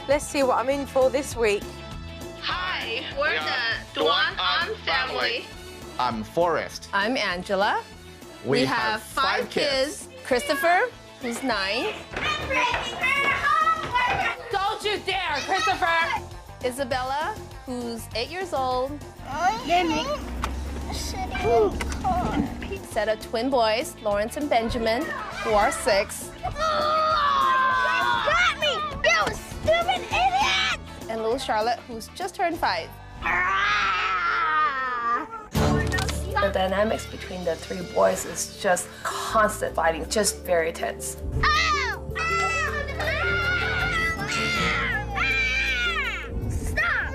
Let's see what I'm in for this week. Hi, we're the Duan family. I'm Forrest. I'm Angela. We have 5 kids. Christopher, who's 9. Don't you dare, Christopher! Isabella, who's 8 years old. Set of twin boys, Lawrence and Benjamin, who are 6. Got me, you stupid idiot! And little Charlotte, who's just turned 5. The dynamics between the 3 boys is just constant fighting, just very tense. Stop!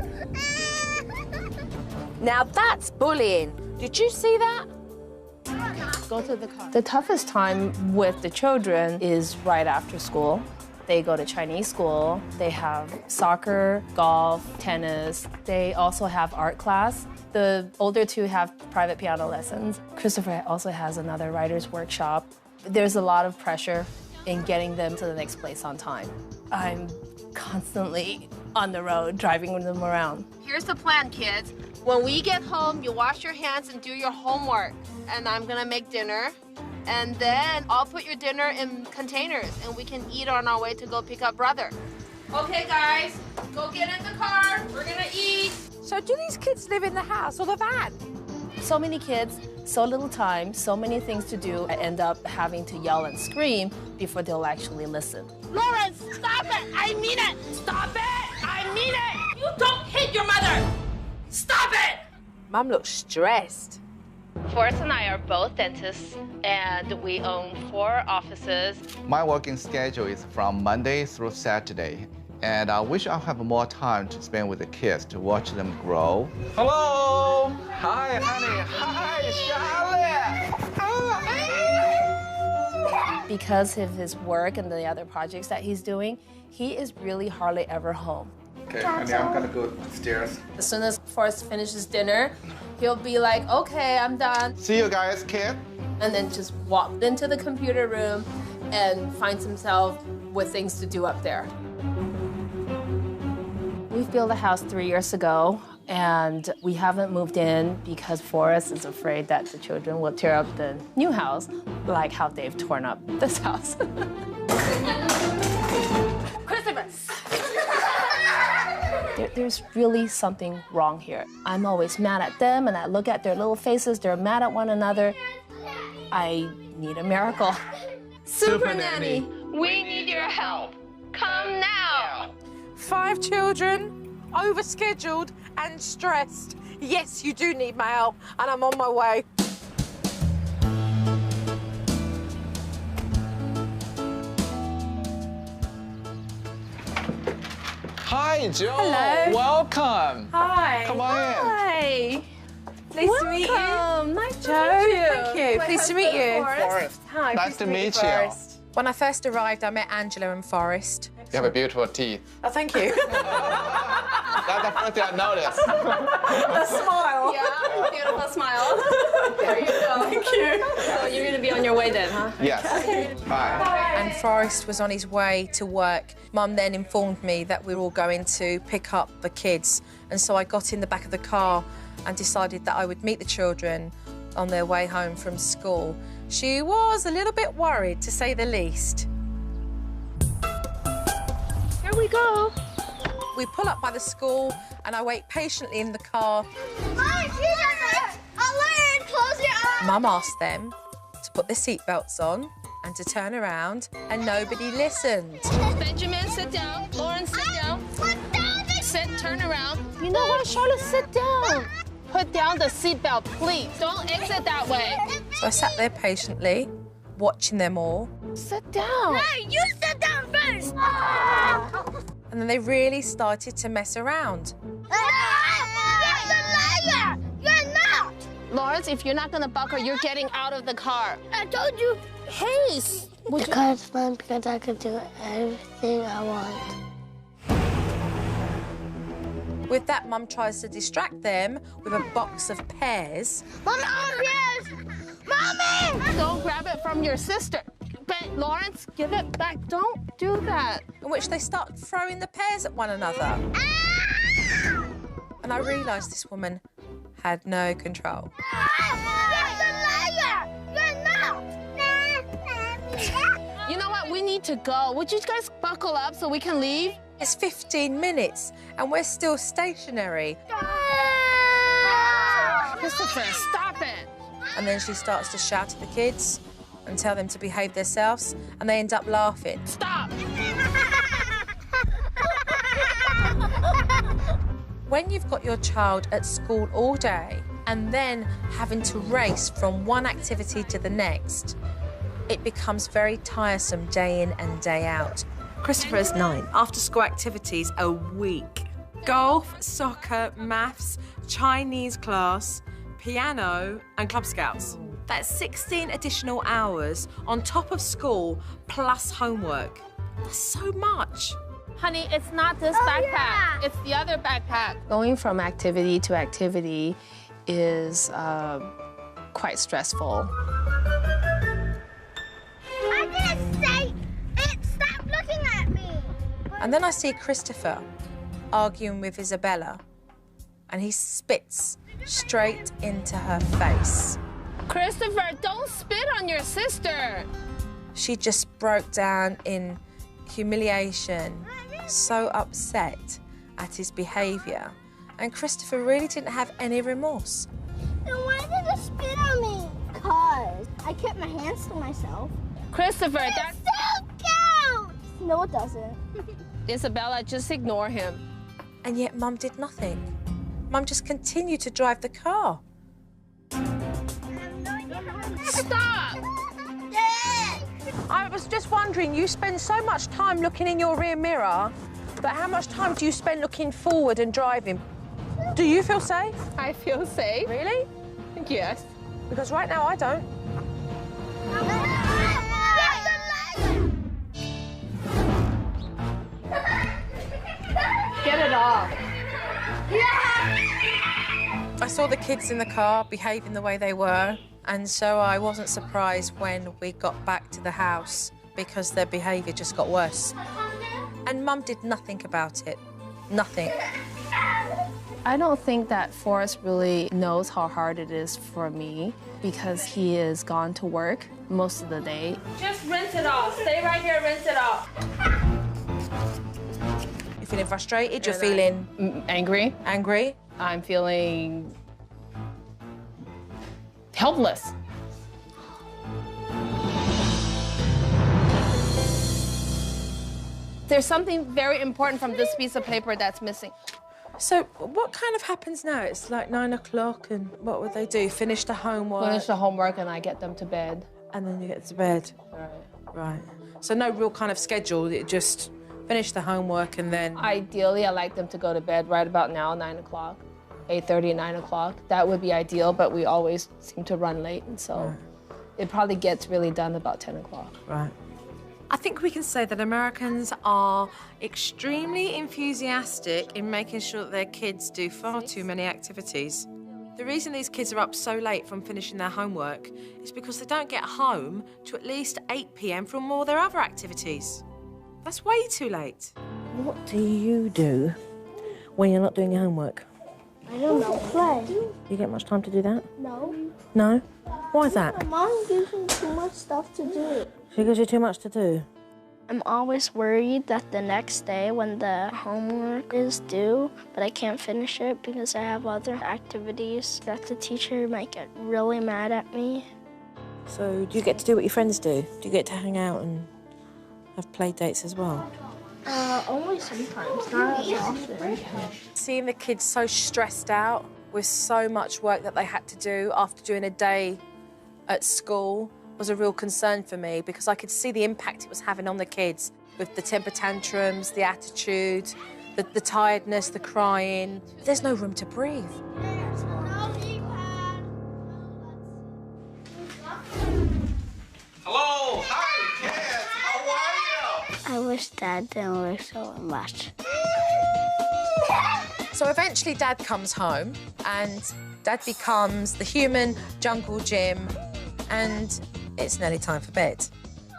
Now that's bullying. Did you see that? Go to the car. The toughest time with the children is right after school. They go to Chinese school. They have soccer, golf, tennis. They also have art class. The older 2 have private piano lessons. Christopher also has another writer's workshop. There's a lot of pressure in getting them to the next place on time. I'm constantly on the road, driving them around. Here's the plan, kids. When we get home, you wash your hands and do your homework. And I'm gonna make dinner. And then I'll put your dinner in containers and we can eat on our way to go pick up brother. Okay, guys, go get in the car. We're gonna eat. So do these kids live in the house or the van? So many kids, so little time, so many things to do. I end up having to yell and scream before they'll actually listen. Lawrence, stop it! I mean it! Stop it! I mean it! You don't hit your mother! Stop it! Mum looks stressed. Forrest and I are both dentists, and we own 4 offices. My working schedule is from Monday through Saturday, and I wish I have more time to spend with the kids to watch them grow. Hello! Hi, honey. Hi, Charlotte! Because of his work and the other projects that he's doing, he is really hardly ever home. Okay, honey, I'm gonna go upstairs. As soon as Forrest finishes dinner, he'll be like, okay, I'm done. See you guys, kid. And then just walk into the computer room and finds himself with things to do up there. We built a house 3 years ago, and we haven't moved in because Forrest is afraid that the children will tear up the new house, like how they've torn up this house. Christopher! There's really something wrong here. I'm always mad at them, and I look at their little faces. They're mad at one another. I need a miracle. Supernanny. We need your help. Come now. 5 children, overscheduled and stressed. Yes, you do need my help, and I'm on my way. Hi, Joe. Hello. Welcome. Hi. Come on in. Hi. Pleased to meet you. Nice to Joe, meet you. thank you. Pleased to meet you. Forrest. Hi, Nice to meet you. Forrest. When I first arrived, I met Angela and Forrest. You have a beautiful teeth. Oh, thank you. That's the first thing I noticed. A smile. Yeah, beautiful smile. There you go. Thank you. So you're going to be on your way then, huh? Yes. Bye. And Forrest was on his way to work. Mum then informed me that we were all going to pick up the kids. And so I got in the back of the car and decided that I would meet the children on their way home from school. She was a little bit worried, to say the least. Here we go. We pull up by the school and I wait patiently in the car. Close your eyes! Mum asked them to put their seatbelts on and to turn around, and nobody listened. Benjamin, sit down. Lauren, sit down. Sit, turn around. You know what, Charlotte? Sit down. Put down the seatbelt, please. Don't exit that way. So I sat there patiently, watching them all. Sit down. Hey, you sit down first! And then they really started to mess around. You're a liar! You're not! Lawrence, if you're not gonna buckle, you're getting out of the car. I told you. Hey, Because it's fun, because I can do everything I want. With that, Mum tries to distract them with a box of pears. Mommy, yes! Mommy! don't grab it from your sister. it, Lawrence. Give it back. Don't do that. In which they start throwing the pears at one another. And I realised this woman had no control. You know what? We need to go. Would you guys buckle up so we can leave? It's 15 minutes and we're still stationary. Christopher, stop it. And then she starts to shout at the kids and tell them to behave themselves, and they end up laughing. Stop. When you've got your child at school all day and then having to race from one activity to the next, it becomes very tiresome day in and day out. Christopher is 9. After-school activities a week. Golf, soccer, maths, Chinese class, piano and Club Scouts. That's 16 additional hours on top of school plus homework. That's so much. Honey, it's not this backpack. Yeah. It's the other backpack. Going from activity to activity is quite stressful. I didn't say it. Stop looking at me. And then I see Christopher arguing with Isabella, and he spits straight into her face. Christopher, don't spit on your sister. She just broke down in humiliation, so upset at his behaviour. And Christopher really didn't have any remorse. Then why did you spit on me? Because I kept my hands to myself. Christopher, That still counts! No, it doesn't. Isabella, just ignore him. And yet Mum did nothing. Mum just continued to drive the car. Stop! I was just wondering, you spend so much time looking in your rear mirror, but how much time do you spend looking forward and driving? Do you feel safe? I feel safe. Really? Yes. Because right now I don't. Get it off. I saw the kids in the car behaving the way they were, and so I wasn't surprised when we got back to the house because their behaviour just got worse. And Mum did nothing about it. Nothing. I don't think that Forrest really knows how hard it is for me because he is gone to work most of the day. Just rinse it off. Stay right here, rinse it off. You're feeling frustrated, you're feeling Angry. angry. I'm feeling helpless. There's something very important from this piece of paper that's missing. So what kind of happens now? It's like 9 o'clock, and what would they do? Finish the homework? Finish the homework and I get them to bed. And then you get to bed. Right. So no real kind of schedule, it just finish the homework and then... Ideally, I like them to go to bed right about now, 9 o'clock, 8:30, 9 o'clock. That would be ideal, but we always seem to run late, and so it probably gets really done about 10 o'clock. Right. I think we can say that Americans are extremely enthusiastic in making sure that their kids do far too many activities. The reason these kids are up so late from finishing their homework is because they don't get home to at least 8 p.m. from all their other activities. That's way too late. What do you do when you're not doing your homework? I don't know. Play. You get much time to do that? No. No? Why is that? My mom gives me too much stuff to do. She gives you too much to do. I'm always worried that the next day when the homework is due, but I can't finish it because I have other activities, that the teacher might get really mad at me. So do you get to do what your friends do? Do you get to hang out and have play dates as well? Only sometimes, not as often. Seeing the kids so stressed out with so much work that they had to do after doing a day at school was a real concern for me because I could see the impact it was having on the kids with the temper tantrums, the attitude, the tiredness, the crying. There's no room to breathe. Hello, hi, kids. How are you? I wish Dad didn't work so much. So eventually Dad comes home and Dad becomes the human jungle gym and it's nearly time for bed.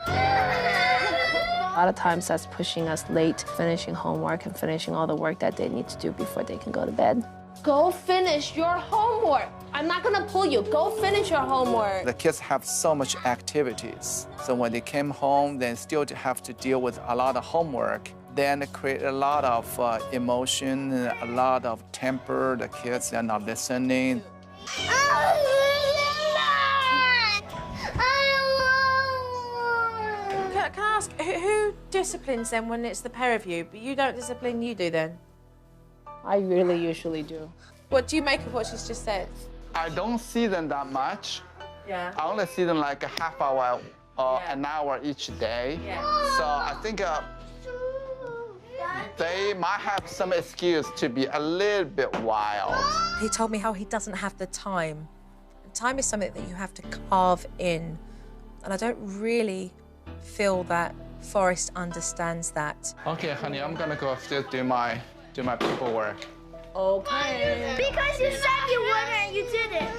A lot of times that's pushing us late, finishing homework and finishing all the work that they need to do before they can go to bed. Go finish your homework. I'm not gonna pull you. Go finish your homework. The kids have so much activities. So when they came home, they still have to deal with a lot of homework. Then it create a lot of emotion, a lot of temper. The kids are not listening. Can I ask, who disciplines them when it's the pair of you, but you don't discipline, you do then? I really usually do. What do you make of what she's just said? I don't see them that much. Yeah. I only see them like a half hour or Yeah. an hour each day. Yeah. So I think they might have some excuse to be a little bit wild. He told me how he doesn't have the time. And time is something that you have to carve in. And I don't really feel that Forrest understands that. Okay, honey, I'm gonna go upstairs do my paperwork. Okay. Because you said you wouldn't and you didn't.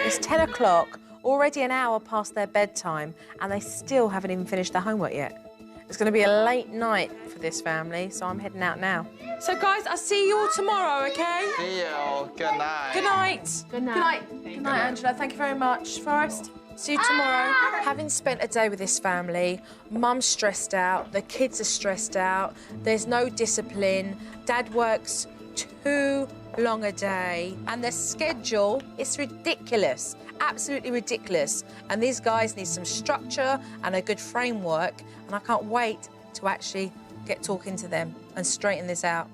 It's 10 o'clock, already an hour past their bedtime, and they still haven't even finished their homework yet. It's going to be a late night for this family, so I'm heading out now. So, guys, I'll see you all tomorrow, okay? See you. Good night. Good night. Good night. Good night. Good night, Angela. Thank you very much. Forrest, see you tomorrow. Having spent a day with this family, Mum's stressed out, the kids are stressed out, there's no discipline, Dad works too long a day, and the schedule is ridiculous, absolutely ridiculous. And these guys need some structure and a good framework, and I can't wait to actually get talking to them and straighten this out.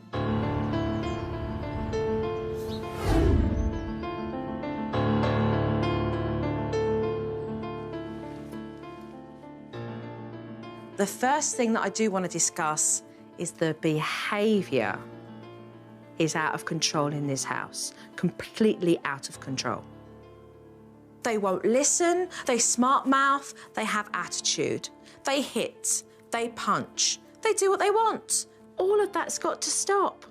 The first thing that I do want to discuss is the behaviour is out of control in this house, completely out of control. They won't listen, they smart mouth, they have attitude, they hit, they punch, they do what they want. All of that's got to stop.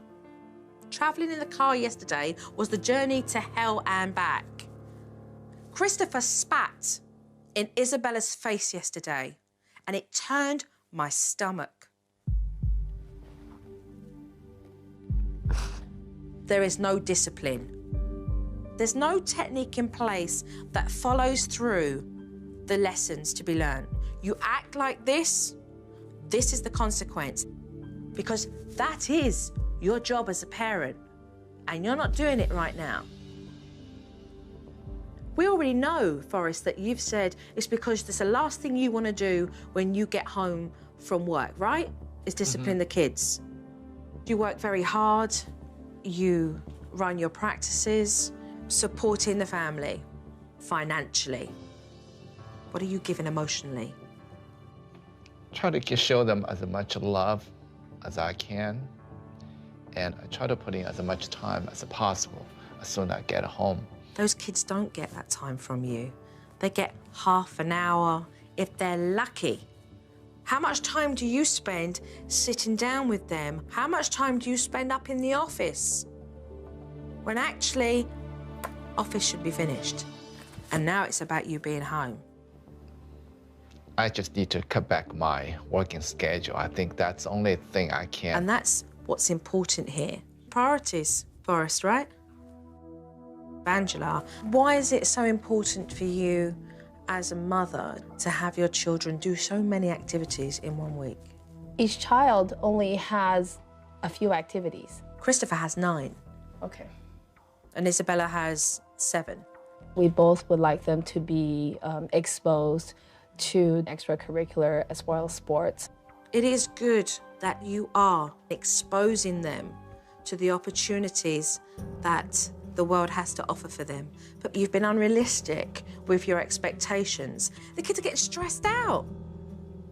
Travelling in the car yesterday was the journey to hell and back. Christopher spat in Isabella's face yesterday, and it turned my stomach. There is no discipline. There's no technique in place that follows through the lessons to be learned. You act like this is the consequence, because that is your job as a parent, and you're not doing it right now. We already know, Forrest, that you've said it's because it's the last thing you want to do when you get home from work, right? Is discipline the kids. You work very hard, you run your practices, supporting the family financially. What are you giving emotionally? Try to show them as much love as I can, and I try to put in as much time as possible as soon as I get home. Those kids don't get that time from you. They get half an hour, if they're lucky. How much time do you spend sitting down with them? How much time do you spend up in the office? When actually, office should be finished. And now it's about you being home. I just need to cut back my working schedule. I think that's the only thing I can. And that's what's important here. Priorities, Forrest, right? Angela, why is it so important for you as a mother to have your children do so many activities in 1 week? Each child only has a few activities. Christopher has 9. Okay. And Isabella has 7. We both would like them to be exposed to extracurricular as well as sports. It is good that you are exposing them to the opportunities that the world has to offer for them. But you've been unrealistic with your expectations. The kids are getting stressed out.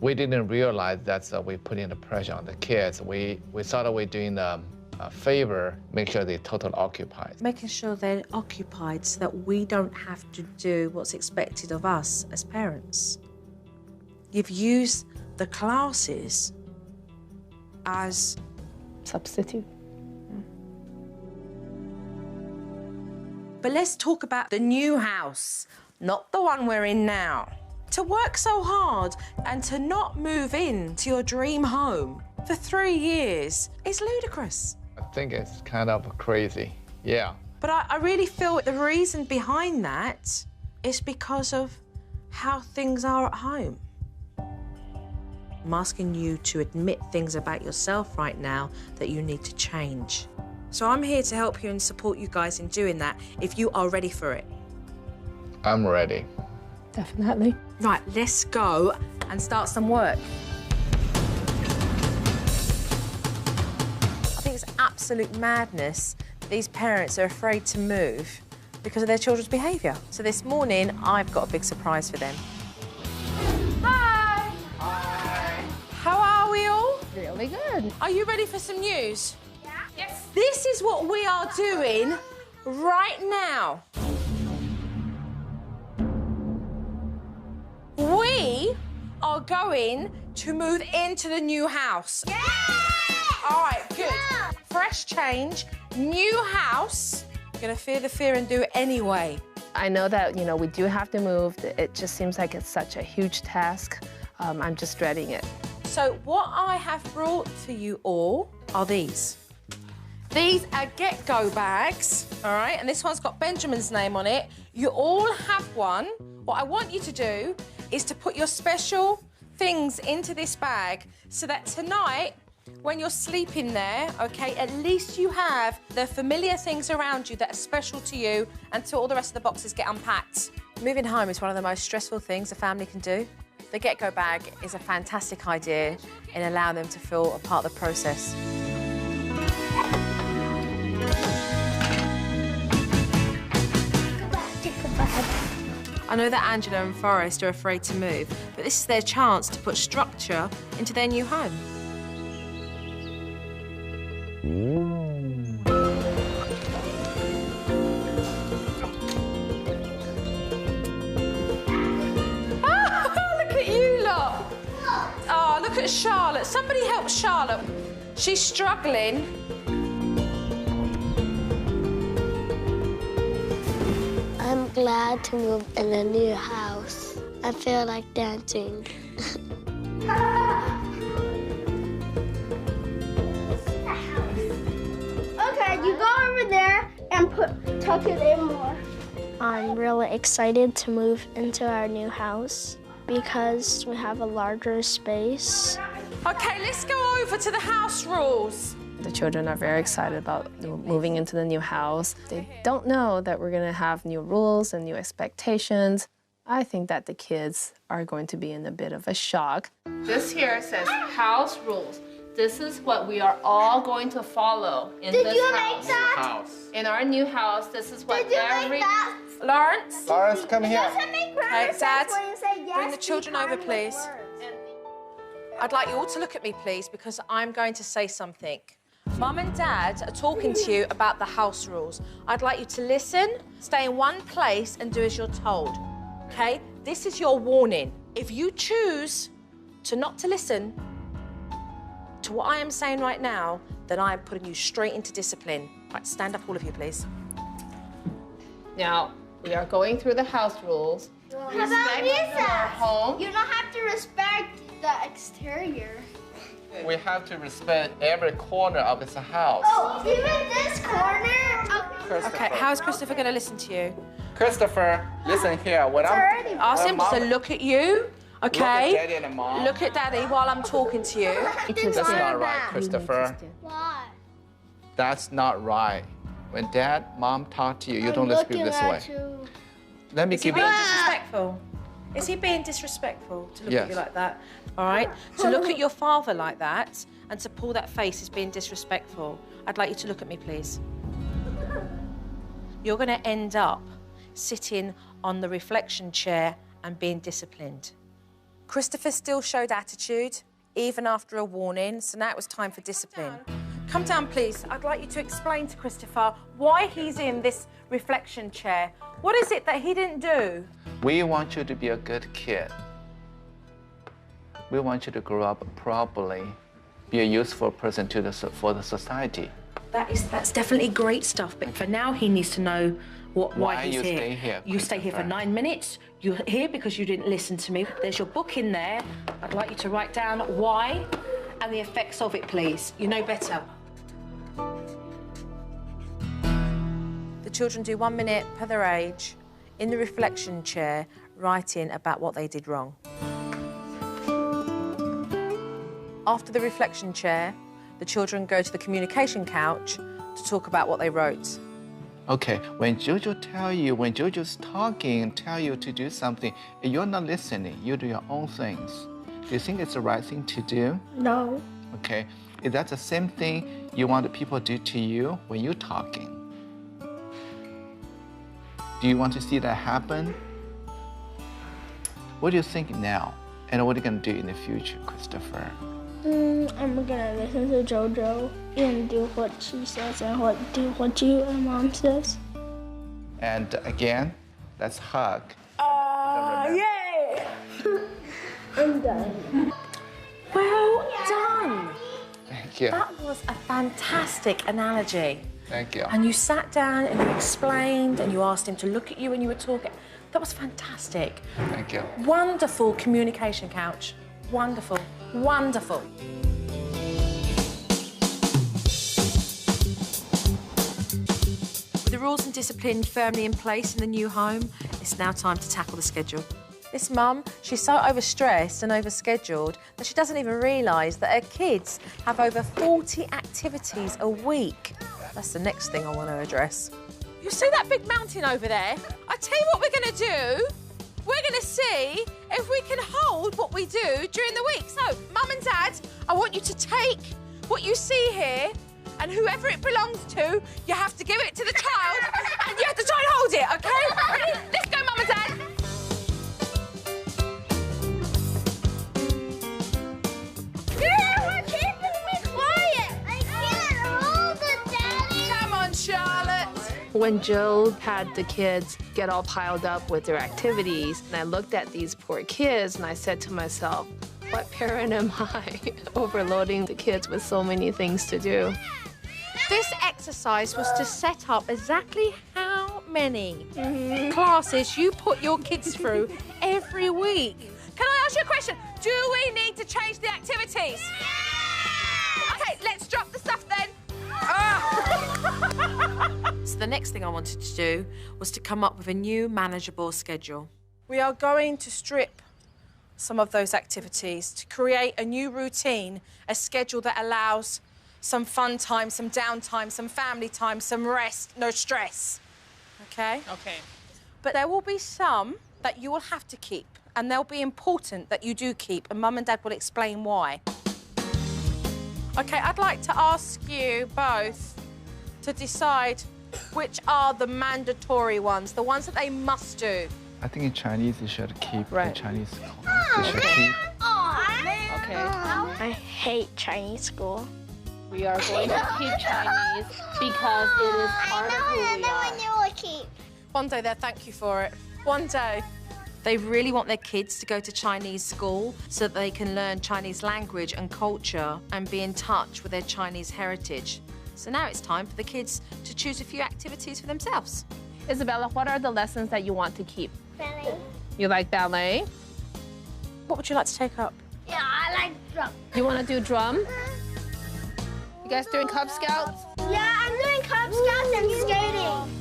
We didn't realize that we put in the pressure on the kids. We thought we're doing a favor, make sure they're totally occupied. Making sure they're occupied so that we don't have to do what's expected of us as parents. You've used the classes as Substitute. But let's talk about the new house. not the one we're in now. To work so hard and to not move in to your dream home for 3 years is ludicrous. I think it's kind of crazy, yeah. But I really feel the reason behind that is because of how things are at home. I'm asking you to admit things about yourself right now that you need to change. So I'm here to help you and support you guys in doing that if you are ready for it. I'm ready. Definitely. Right, let's go and start some work. I think it's absolute madness that these parents are afraid to move because of their children's behaviour. So this morning, I've got a big surprise for them. Hi! Hi! How are we all? Really good. Are you ready for some news? Yeah. Yes. This is what we are doing right now. We are going to move into the new house. Yeah! All right, good. Yeah. Fresh change, new house. Gonna fear the fear and do it anyway. I know that, you know, we do have to move. It just seems like it's such a huge task. I'm just dreading it. So what I have brought for you all are these. These are get-go bags, all right? And this one's got Benjamin's name on it. You all have one. What I want you to do is to put your special things into this bag so that tonight, when you're sleeping there, okay, at least you have the familiar things around you that are special to you until all the rest of the boxes get unpacked. Moving home is one of the most stressful things a family can do. The get-go bag is a fantastic idea in allowing them to feel a part of the process. I know that Angela and Forrest are afraid to move, but this is their chance to put structure into their new home. Look at you lot. Oh, look at Charlotte. Somebody help Charlotte. She's struggling. I'm glad to move in a new house. I feel like dancing. Okay, you go over there and tuck it in more. I'm really excited to move into our new house because we have a larger space. Okay, let's go over to the house rules. The children are very excited about moving into the new house. They don't know that we're gonna have new rules and new expectations. I think that the kids are going to be in a bit of a shock. This here says house rules. This is what we are all going to follow in this house. Did you make that? House. In our new house, this is what Did you every... make that? Lawrence? Lawrence, come here. Doesn't make Okay, Dad, sense when you say yes. bring the children over, behind please. words. I'd like you all to look at me, please, because I'm going to say something. Mum and Dad are talking to you about the house rules. I'd like you to listen, stay in one place and do as you're told, okay? This is your warning. If you choose to not to listen to what I am saying right now, then I am putting you straight into discipline. Right, stand up, all of you, please. Now, we are going through the house rules. How about Respect your recess? home. You don't have to respect the exterior. We have to respect every corner of this house. Oh, even this corner? Christopher. Okay, how's Christopher going to listen to you? Christopher, listen here. When already Ask him to look at you, okay? Look at Daddy and Mom. Look at Daddy while I'm talking to you. That's not right, Christopher. Why? That's not right. When Dad, Mom talk to you, you don't let speak this way. Let me Is he give you. being disrespectful? Is he being disrespectful to look at Yes. you like that? All right? To look at your father like that and to pull that face is being disrespectful. I'd like you to look at me, please. You're going to end up sitting on the reflection chair and being disciplined. Christopher still showed attitude, even after a warning, so now it was time for discipline. Come down, please. I'd like you to explain to Christopher why he's in this reflection chair. What is it that he didn't do? We want you to be a good kid. We want you to grow up properly, be a useful person for the society. That's definitely great stuff, but for now he needs to know why he's you here. stay here, You stay here for 9 minutes. You're here because you didn't listen to me. There's your book in there. I'd like you to write down why and the effects of it, please. You know better. The children do 1 minute per their age in the reflection chair, writing about what they did wrong. After the reflection chair, the children go to the communication couch to talk about what they wrote. Okay, when Jojo's talking, tell you to do something, you're not listening, you do your own things. Do you think it's the right thing to do? No. Okay, is that the same thing you want people to do to you when you're talking? Do you want to see that happen? What do you think now? And what are you going to do in the future, Christopher? I'm gonna listen to JoJo and do what she says and do what you and Mom says. And again, let's hug. Yay! I'm done. Well done. Thank you. That was a fantastic analogy. Thank you. And you sat down and you explained and you asked him to look at you when you were talking. That was fantastic. Thank you. Wonderful communication couch. Wonderful. Wonderful. With the rules and discipline firmly in place in the new home, it's now time to tackle the schedule. This mum, she's so overstressed and overscheduled that she doesn't even realise that her kids have over 40 activities a week. That's the next thing I want to address. You see that big mountain over there? I tell you what we're going to do. We're going to see if we can hold what we do during the week. So, Mum and Dad, I want you to take what you see here and whoever it belongs to, you have to give it to the child and you have to try and hold it, OK? Ready? Let's go, Mum and Dad. We're keeping me quiet. I can't hold it, Daddy. Come on, Charlotte. When Jill had the kids get all piled up with their activities, and I looked at these poor kids and I said to myself, what parent am I overloading the kids with so many things to do? This exercise was to set up exactly how many classes you put your kids through every week. Can I ask you a question? Do we need to change the activities? OK, let's drop the stuff then. So the next thing I wanted to do was to come up with a new manageable schedule. We are going to strip some of those activities to create a new routine, a schedule that allows some fun time, some downtime, some family time, some rest, no stress. OK? Okay. But there will be some that you will have to keep, and they'll be important that you do keep, and Mum and Dad will explain why. OK, I'd like to ask you both to decide which are the mandatory ones, the ones that they must do. I think in Chinese, you should keep Right. the Chinese school. You should keep. Okay. I hate Chinese school. We are going to keep Chinese because it is part of who we are. One day they'll thank you for it. One day. They really want their kids to go to Chinese school so that they can learn Chinese language and culture and be in touch with their Chinese heritage. So now it's time for the kids to choose a few activities for themselves. Isabella, what are the lessons that you want to keep? Ballet. You like ballet? What would you like to take up? Yeah, I like drum. You want to do drum? You guys doing Cub Scouts? Yeah, I'm doing Cub Scouts and skating.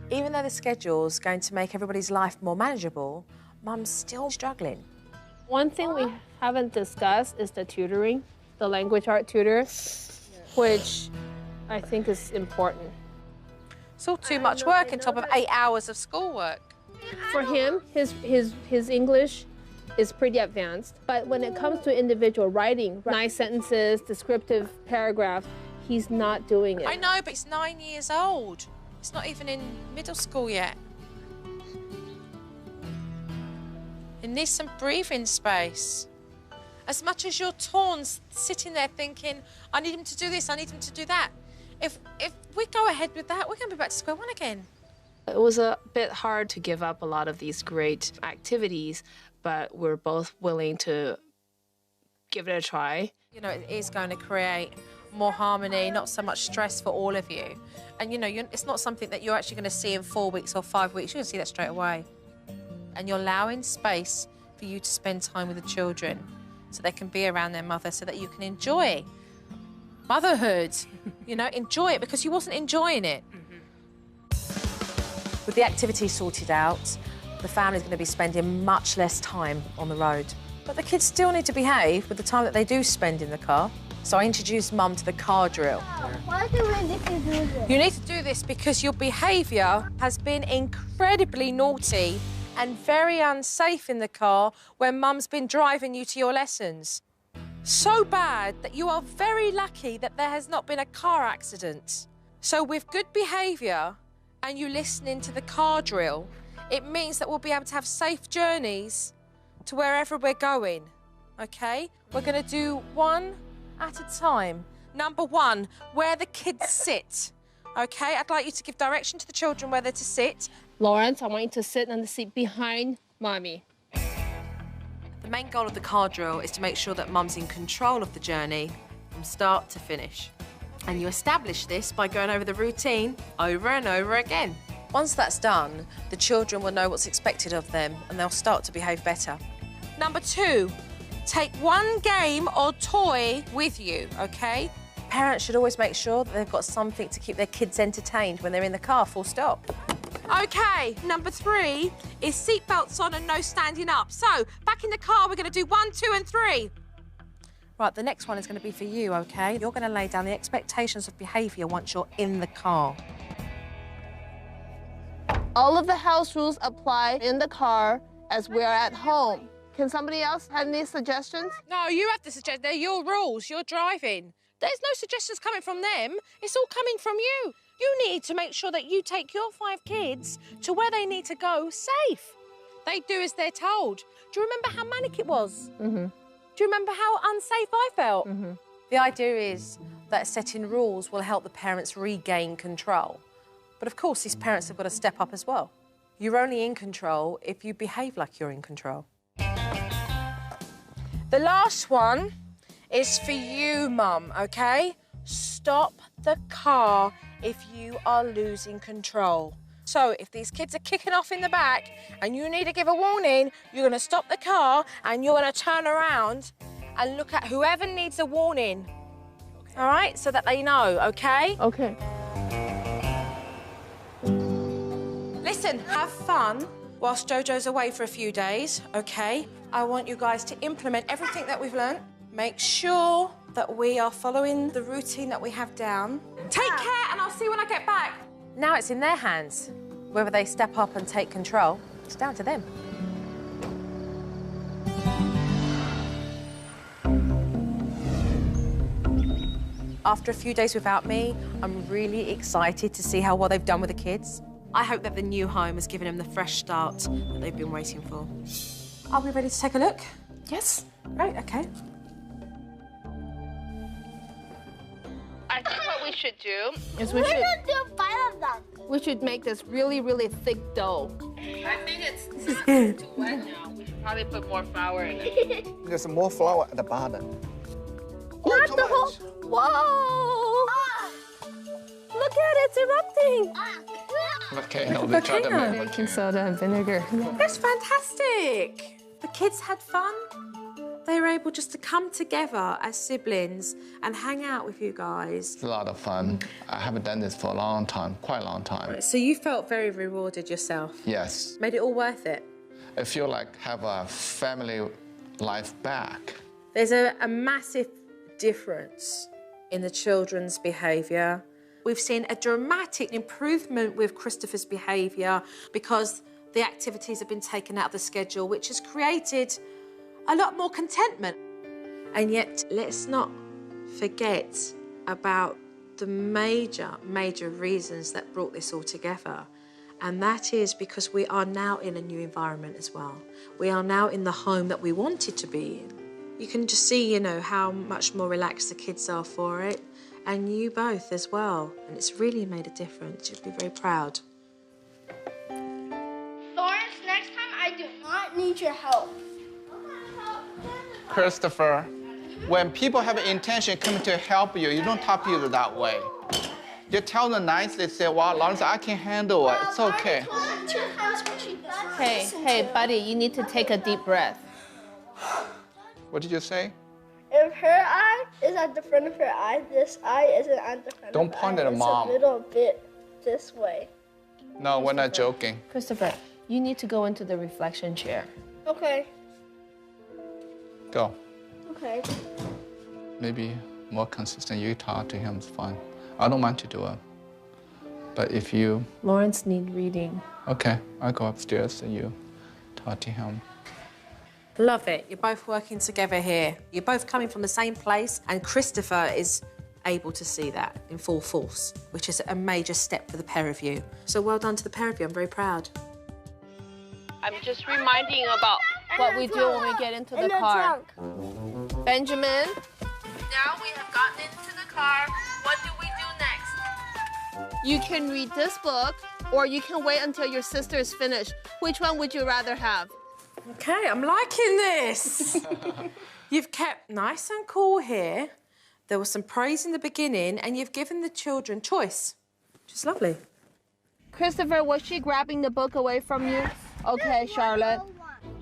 Even though the schedule's going to make everybody's life more manageable, Mum's still struggling. One thing we haven't discussed is the tutoring, the language art tutor, which I think is important. It's all too much work on top of 8 hours of schoolwork. For him, his English is pretty advanced, but when it comes to individual writing, nice sentences, descriptive paragraphs, he's not doing it. I know, but he's 9 years old. He's not even in middle school yet. He needs some breathing space. As much as you're torn, sitting there thinking, I need him to do this, I need him to do that. If we go ahead with that, we're going to be back to square one again. It was a bit hard to give up a lot of these great activities, but we're both willing to give it a try. You know, it is going to create more harmony, not so much stress for all of you. And, you know, it's not something that you're actually going to see in 4 weeks or 5 weeks. You're going to see that straight away. And you're allowing space for you to spend time with the children so they can be around their mother, so that you can enjoy motherhood. You know, enjoy it, because you wasn't enjoying it. With the activities sorted out, the family's going to be spending much less time on the road. But the kids still need to behave with the time that they do spend in the car. So I introduced Mum to the car drill. Why do we need to do this? You need to do this because your behaviour has been incredibly naughty and very unsafe in the car when Mum's been driving you to your lessons. So bad that you are very lucky that there has not been a car accident. So with good behaviour and you listening to the car drill, it means that we'll be able to have safe journeys to wherever we're going, OK? We're going to do one at a time. Number one, where the kids sit, OK? I'd like you to give direction to the children where they're to sit. Lawrence, I want you to sit on the seat behind Mommy. The main goal of the car drill is to make sure that Mum's in control of the journey from start to finish. And you establish this by going over the routine over and over again. Once that's done, the children will know what's expected of them and they'll start to behave better. Number two, take one game or toy with you, OK? Parents should always make sure that they've got something to keep their kids entertained when they're in the car, full stop. OK, number three is seatbelts on and no standing up. So, back in the car, we're going to do 1, 2 and 3. Right, the next one is going to be for you, OK? You're going to lay down the expectations of behaviour once you're in the car. All of the house rules apply in the car as we're at home. Can somebody else have any suggestions? No, you have to suggest. They're your rules. You're driving. There's no suggestions coming from them. It's all coming from you. You need to make sure that you take your 5 kids to where they need to go safe. They do as they're told. Do you remember how manic it was? Mm-hmm. Do you remember how unsafe I felt? Mm-hmm. The idea is that setting rules will help the parents regain control. But of course, these parents have got to step up as well. You're only in control if you behave like you're in control. The last one is for you, Mum, OK? Stop the car if you are losing control. So if these kids are kicking off in the back and you need to give a warning, you're going to stop the car and you're going to turn around and look at whoever needs a warning. Okay. All right? So that they know, OK? Okay. Listen, have fun whilst Jojo's away for a few days, OK? I want you guys to implement everything that we've learnt. Make sure that we are following the routine that we have down. Take care, and I'll see you when I get back. Now it's in their hands. Whether they step up and take control, it's down to them. After a few days without me, I'm really excited to see how well they've done with the kids. I hope that the new home has given them the fresh start that they've been waiting for. Are we ready to take a look? Yes. Right, OK. I think what we should do is We're gonna do 5 of them. we should make this really, really thick dough. I think it's too wet now. We should probably put more flour in it. There's more flour at the bottom. Not the whole. Whoa! Look at it, it's erupting. Volcano, they tried to make Baking soda and vinegar. That's fantastic. The kids had fun. They were able just to come together as siblings and hang out with you guys. It's a lot of fun. I haven't done this for a long time, quite a long time. So you felt very rewarded yourself? Yes. Made it all worth it? I feel like have a family life back. There's a massive difference in the children's behaviour. We've seen a dramatic improvement with Christopher's behaviour because the activities have been taken out of the schedule, which has created a lot more contentment. And yet, let's not forget about the major reasons that brought this all together. And that is because we are now in a new environment as well. We are now in the home that we wanted to be in. You can just see, you know, how much more relaxed the kids are for it, and you both as well. And it's really made a difference. You'll be very proud. Lawrence, next time I do not need your help. Christopher, When people have an intention coming to help you, you don't talk to people that way. You tell them nicely, say, well, Lawrence, I can handle it. It's okay. Hey, buddy, you need to take a deep breath. What did you say? If her eye is at the front of her eye, this eye isn't at the front Don't of her point eye. at Mom. It's a little bit this way. No, we're not joking. Christopher, you need to go into the reflection chair. Okay. Go. Okay. Maybe more consistent. You talk to him, it's fine. I don't mind to do it. But if you... Lawrence needs reading. Okay, I'll go upstairs and you talk to him. Love it. You're both working together here. You're both coming from the same place, and Christopher is able to see that in full force, which is a major step for the pair of you. So well done to the pair of you. I'm very proud. I'm just reminding you about what we do when we get into the car. Benjamin? Now we have gotten into the car. What do we do next? You can read this book, or you can wait until your sister is finished. Which one would you rather have? Okay, I'm liking this. You've kept nice and cool here. There was some praise in the beginning, and you've given the children choice, which is lovely. Christopher, was she grabbing the book away from you? Okay, Charlotte.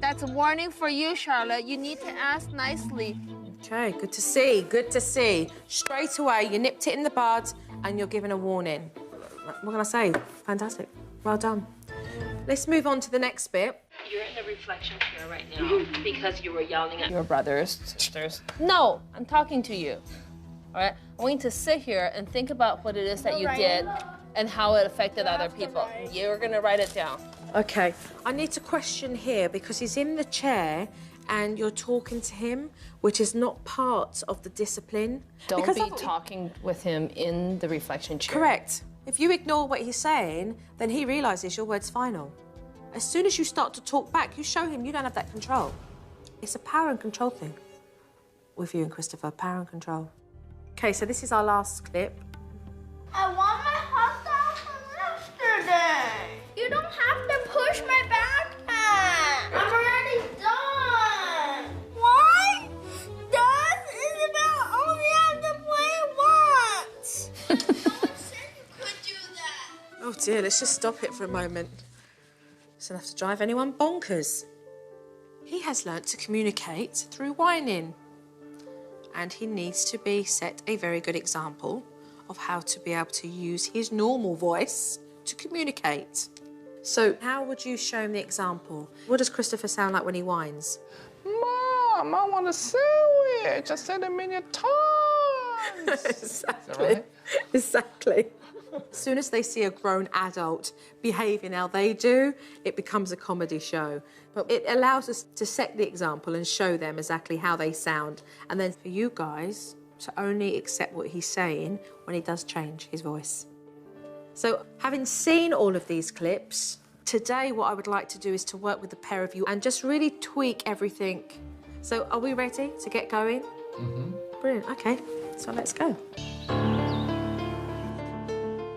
That's a warning for you, Charlotte. You need to ask nicely. Okay, good to see, good to see. Straight away, you nipped it in the bud, and you're given a warning. What can I say? Fantastic. Well done. Let's move on to the next bit. You're in the reflection chair right now because you were yelling at Your brothers, sisters. No, I'm talking to you. All right? I want you to sit here and think about what it is that you did and how it affected other people. You're gonna write it down. Okay, I need to question here because he's in the chair and you're talking to him, which is not part of the discipline. Don't be talking with him in the reflection chair. Correct. If you ignore what he's saying, then he realises your word's final. As soon as you start to talk back, you show him you don't have that control. It's a power and control thing with you and Christopher, power and control. Okay, so this is our last clip. I want my hot dog from yesterday. You don't have to push my backpack. I'm already done. Why? Done? Isabel only have to play once. No one said you could do that. Oh dear, let's just stop it for a moment. It's enough to drive anyone bonkers. He has learnt to communicate through whining. And he needs to be set a very good example of how to be able to use his normal voice to communicate. So how would you show him the example? What does Christopher sound like when he whines? Mom, I want a sandwich. I said a million times. Exactly. Right? Exactly. As soon as they see a grown adult behaving how they do, it becomes a comedy show. But it allows us to set the example and show them exactly how they sound. And then for you guys to only accept what he's saying when he does change his voice. So having seen all of these clips, today what I would like to do is to work with the pair of you and just really tweak everything. So are we ready to get going? Mm-hmm. Brilliant, okay, so let's go.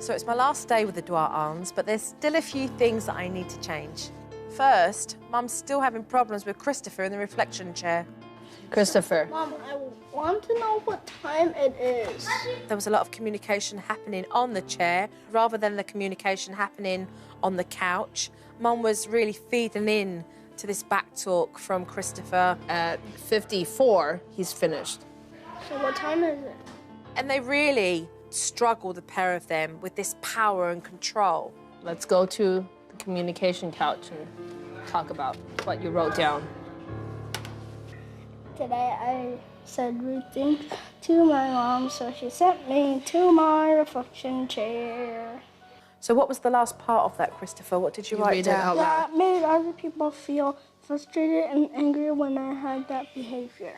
So it's my last day with the Dwight arms, but there's still a few things that I need to change. First, Mum's still having problems with Christopher in the reflection chair. Christopher. Mom, I want to know what time it is. There was a lot of communication happening on the chair rather than the communication happening on the couch. Mum was really feeding in to this back talk from Christopher. At 54, he's finished. So what time is it? And they really struggle, the pair of them, with this power and control. Let's go to the communication couch and talk about what you wrote down. Today I said rude things to my mom, so she sent me to my reflection chair. So what was the last part of that, Christopher? What did you write down? That made other people feel frustrated and angry when I had that behavior.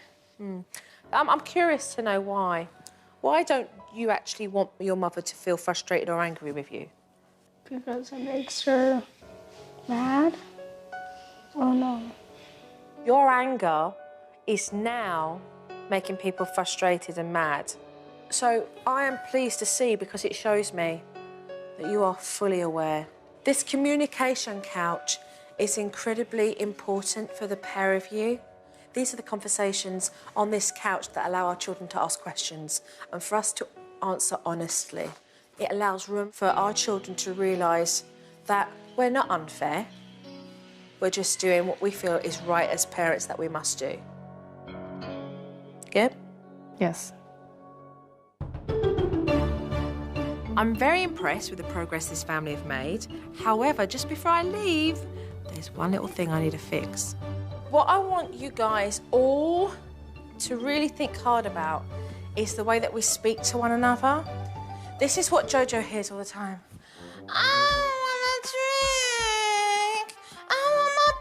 I'm curious to know why. Why don't you actually want your mother to feel frustrated or angry with you? Because it makes her mad. Oh no. Your anger is now making people frustrated and mad. So I am pleased to see, because it shows me that you are fully aware. This communication couch is incredibly important for the pair of you, These are the conversations on this couch that allow our children to ask questions and for us to answer honestly. It allows room for our children to realise that we're not unfair. We're just doing what we feel is right as parents that we must do. Good? Yes. I'm very impressed with the progress this family have made. However, just before I leave, there's one little thing I need to fix. What I want you guys all to really think hard about is the way that we speak to one another. This is what Jojo hears all the time. I want a drink. I want my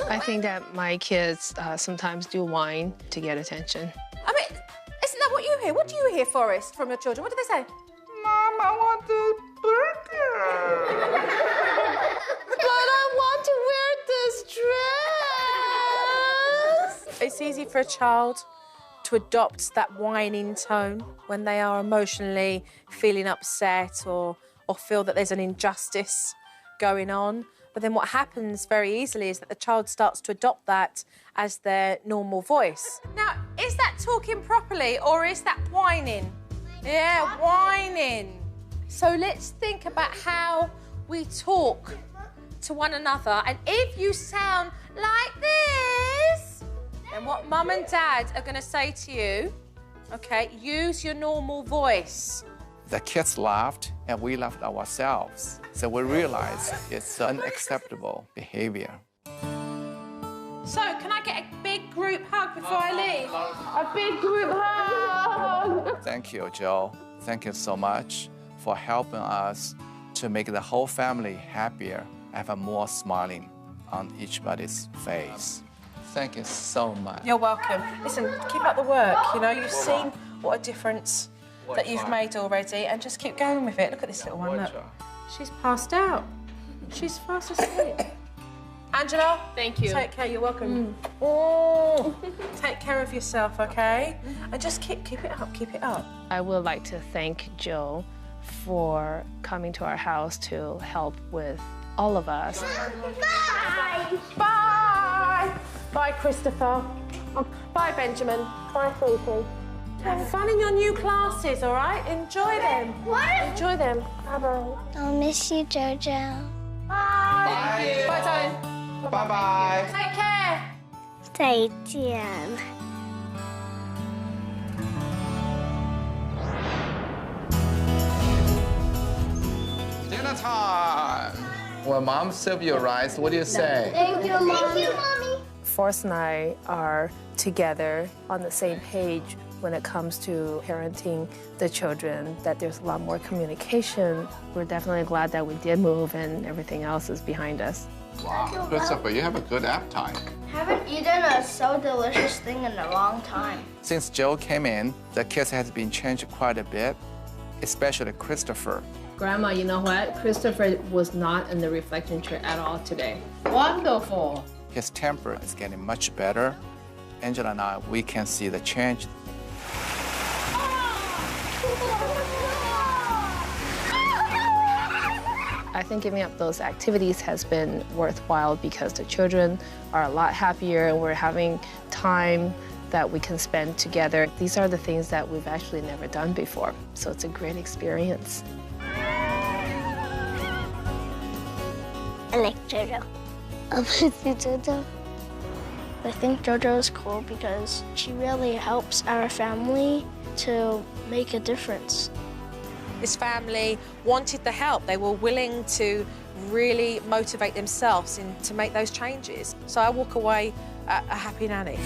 bag. I think that my kids sometimes do whine to get attention. I mean, isn't that what you hear? What do you hear, Forrest, from your children? What do they say? Mom, I want the burger. But I want to wear this dress. It's easy for a child to adopt that whining tone when they are emotionally feeling upset or feel that there's an injustice going on. But then what happens very easily is that the child starts to adopt that as their normal voice. Now, is that talking properly or is that whining? Yeah, whining. So let's think about how we talk to one another. And if you sound like this, then what Mum and Dad are going to say to you, OK, use your normal voice. The kids laughed and we laughed ourselves. So we realized it's unacceptable behavior. So, can I get a big group hug before I leave? A big group hug. Thank you, Joe. Thank you so much for helping us to make the whole family happier, have a more smiling on each body's face. Thank you so much. You're welcome. Listen, keep up the work. You know, you've seen what a difference that you've made already, and just keep going with it. Look at this little one, look. She's passed out. She's fast asleep. Angela? Thank you. Take care, you're welcome. Oh, take care of yourself, okay? And just keep it up, keep it up. I would like to thank Joe for coming to our house to help with all of us. Bye! Bye! Bye, Christopher. Bye, Benjamin. Bye, Sophie. Have fun in your new classes, all right? Enjoy them. What? Enjoy them. Bye-bye. I'll miss you, Jojo. Bye. Bye, darling. Bye-bye. Take care. 再见。 Dinner time. When Mom serves you rice, what do you say? Thank you, Mommy. Forrest and I are together on the same page when it comes to parenting the children, that there's a lot more communication. We're definitely glad that we did move and everything else is behind us. Wow, Christopher, you have a good appetite. Haven't eaten a so delicious thing in a long time. Since Joe came in, the kids has been changed quite a bit, especially Christopher. Grandma, you know what? Christopher was not in the reflection chair at all today. Wonderful. His temper is getting much better. Angela and I, we can see the change. I think giving up those activities has been worthwhile because the children are a lot happier and we're having time that we can spend together. These are the things that we've actually never done before, so it's a great experience. I like Jojo. I miss you, Jojo. I think Jojo is cool because she really helps our family to make a difference. This family wanted the help. They were willing to really motivate themselves to make those changes. So I walk away a happy nanny.